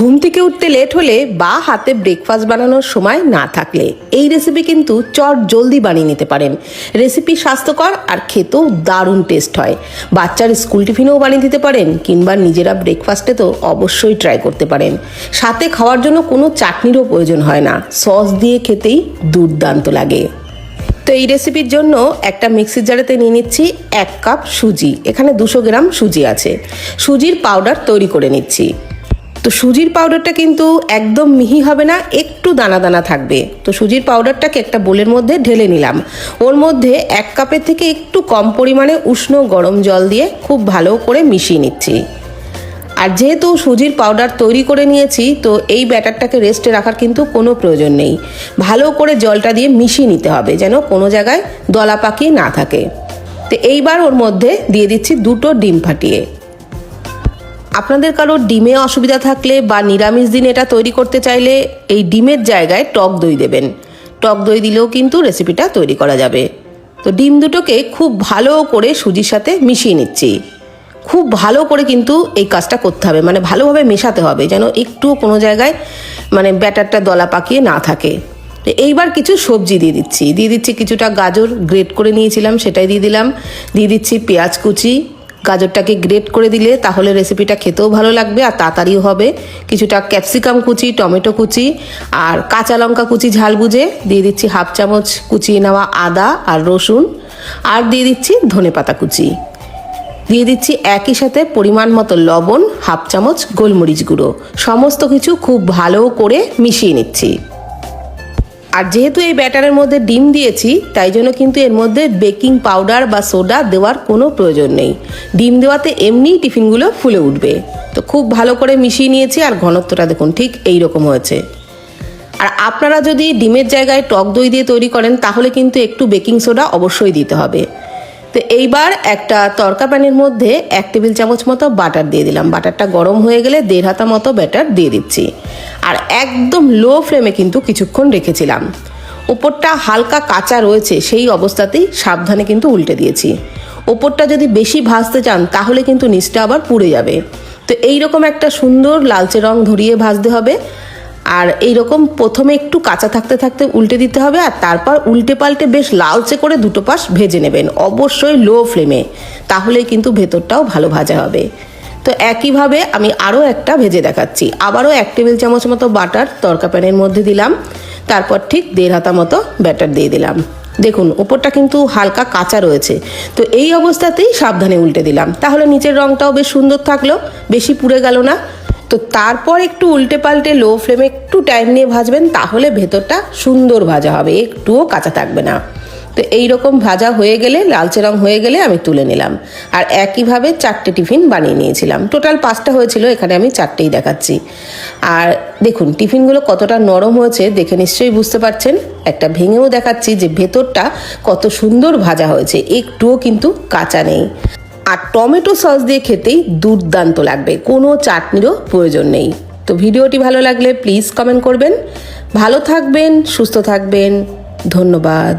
ঘুম থেকে উঠতে লেট হলে বা হাতে ব্রেকফাস্ট বানানোর সময় না থাকলে এই রেসিপি কিন্তু চট জলদি বানিয়ে নিতে পারেন। রেসিপি স্বাস্থ্যকর আর খেতেও দারুণ টেস্ট হয়। বাচ্চার স্কুল টিফিনেও বানিয়ে দিতে পারেন কিংবা নিজেরা ব্রেকফাস্টে তো অবশ্যই ট্রাই করতে পারেন। সাথে খাওয়ার জন্য কোনো চাটনিরও প্রয়োজন হয় না, সস দিয়ে খেতেই দুর্দান্ত লাগে। তো এই রেসিপির জন্য একটা মিক্সির জারেতে নিয়ে নিচ্ছি 1 কাপ সুজি। এখানে 200 গ্রাম সুজি আছে। সুজির পাউডার তৈরি করে নিচ্ছি। তো সুজির পাউডারটা কিন্তু একদম মিহি হবে না, একটু দানা দানা থাকবে। তো সুজির পাউডারটাকে একটা বোলের মধ্যে ঢেলে নিলাম। ওর মধ্যে 1 কাপের থেকে একটু কম পরিমাণে উষ্ণ গরম জল দিয়ে খুব ভালো করে মিশিয়ে নিচ্ছি। আর যেহেতু সুজির পাউডার তৈরি করে নিয়েছি, তো এই ব্যাটারটাকে রেস্টে রাখার কিন্তু কোনো প্রয়োজন নেই। ভালো করে জলটা দিয়ে মিশিয়ে নিতে হবে যেন কোনো জায়গায় দলা পাকিয়ে না থাকে। তো এইবার ওর মধ্যে দিয়ে দিচ্ছি 2টো ডিম ফাটিয়ে। আপনাদের কারো ডিমে অসুবিধা থাকলে বা নিরামিষ দিন এটা তৈরি করতে চাইলে এই ডিমের জায়গায় টক দই দেবেন। টক দই দিলেও কিন্তু রেসিপিটা তৈরি করা যাবে। তো ডিম দুটোকে খুব ভালো করে সুজির সাথে মিশিয়ে নিচ্ছি। খুব ভালো করে কিন্তু এই কাজটা করতে হবে, মানে ভালোভাবে মেশাতে হবে যেন একটুও কোনো জায়গায় মানে ব্যাটারটা দলা পাকিয়ে না থাকে। তো এইবার কিছু সবজি দিয়ে দিচ্ছি কিছুটা গাজর গ্রেট করে নিয়েছিলাম, সেটাই দিয়ে দিলাম। দিয়ে দিচ্ছি পেঁয়াজ কুচি। গাজরটাকে গ্রেট করে দিলে তাহলে রেসিপিটা খেতেও ভালো লাগবে আর তাড়াতাড়িও হবে। কিছুটা ক্যাপসিকাম কুচি, টমেটো কুচি আর কাঁচা লঙ্কা কুচি ঝাল বুঝে দিয়ে দিচ্ছি। 1/2 চামচ কুচিয়ে নেওয়া আদা আর রসুন, আর দিয়ে দিচ্ছি ধনেপাতা কুচি। দিয়ে দিচ্ছি একই সাথে পরিমাণ মতো লবণ, 1/2 চামচ গোলমরিচ গুঁড়ো। সমস্ত কিছু খুব ভালো করে মিশিয়ে নিচ্ছি। আর যেহেতু এই ব্যাটারের মধ্যে ডিম দিয়েছি, তাই জন্য কিন্তু এর মধ্যে বেকিং পাউডার বা সোডা দেওয়ার কোনো প্রয়োজন নেই। ডিম দেওয়াতে এমনিই টিফিনগুলো ফুলে উঠবে। তো খুব ভালো করে মিশিয়ে নিয়েছি আর ঘনত্বটা দেখুন ঠিক এই রকম হয়েছে। আর আপনারা যদি ডিমের জায়গায় টক দই দিয়ে তৈরি করেন তাহলে কিন্তু একটু বেকিং সোডা অবশ্যই দিতে হবে। তো এইবার একটা তড়কা প্যানের মধ্যে 1 টেবিল চামচ মতো বাটার দিয়ে দিলাম। বাটারটা গরম হয়ে গেলে 1.5 হাতা মতো ব্যাটার দিয়ে দিচ্ছি। আর একদম লো ফ্লেমে কিন্তু কিছুক্ষণ রেখেছিলাম। ওপরটা হালকা কাঁচা রয়েছে, সেই অবস্থাতেই সাবধানে কিন্তু উল্টে দিয়েছি। ওপরটা যদি বেশি ভাজতে চান তাহলে কিন্তু নিচটা আবার পুড়ে যাবে। তো এইরকম একটা সুন্দর লালচে রং ধরিয়ে ভাজতে হবে। আর এইরকম প্রথমে একটু কাঁচা থাকতে থাকতে উল্টে দিতে হবে, আর তারপর উল্টে পাল্টে বেশ লালচে করে দুটো পাশ ভেজে নেবেন, অবশ্যই লো ফ্লেমে। তাহলেই কিন্তু ভেতরটাও ভালো ভাজা হবে। তো একইভাবে আমি আরও একটা ভেজে দেখাচ্ছি। আবারও 1 টেবিল চামচ মতো বাটার তড়কা প্যানের মধ্যে দিলাম। তারপর ঠিক 1.5 হাতা মতো ব্যাটার দিয়ে দিলাম। দেখুন ওপরটা কিন্তু হালকা কাঁচা রয়েছে। তো এই অবস্থাতেই সাবধানে উল্টে দিলাম, তাহলে নিচের রঙটাও বেশ সুন্দর থাকলো, বেশি পুড়ে গেল না। তো তারপর একটু উল্টে পাল্টে লো ফ্লেমে একটু টাইম নিয়ে ভাজবেন, তাহলে ভেতরটা সুন্দর ভাজা হবে, একটুও কাঁচা থাকবে না। তো এইরকম ভাজা হয়ে গেলে, লালচে রং হয়ে গেলে আমি তুলে নিলাম। আর একইভাবে 4টে টিফিন বানিয়ে নিয়েছিলাম। টোটাল 5টা হয়েছিল, এখানে আমি 4টেই দেখাচ্ছি। আর দেখুন টিফিনগুলো কতটা নরম হয়েছে দেখে নিশ্চয়ই বুঝতে পারছেন। একটা ভেঙেও দেখাচ্ছি যে ভেতরটা কত সুন্দর ভাজা হয়েছে, একটুও কিন্তু কাঁচা নেই। আর টমেটো সস দিয়ে খেতেই দুর্দান্ত লাগবে, কোনো চাটনিরও প্রয়োজন নেই। তো ভিডিওটি ভালো লাগলে প্লিজ কমেন্ট করবেন। ভালো থাকবেন, সুস্থ থাকবেন, ধন্যবাদ।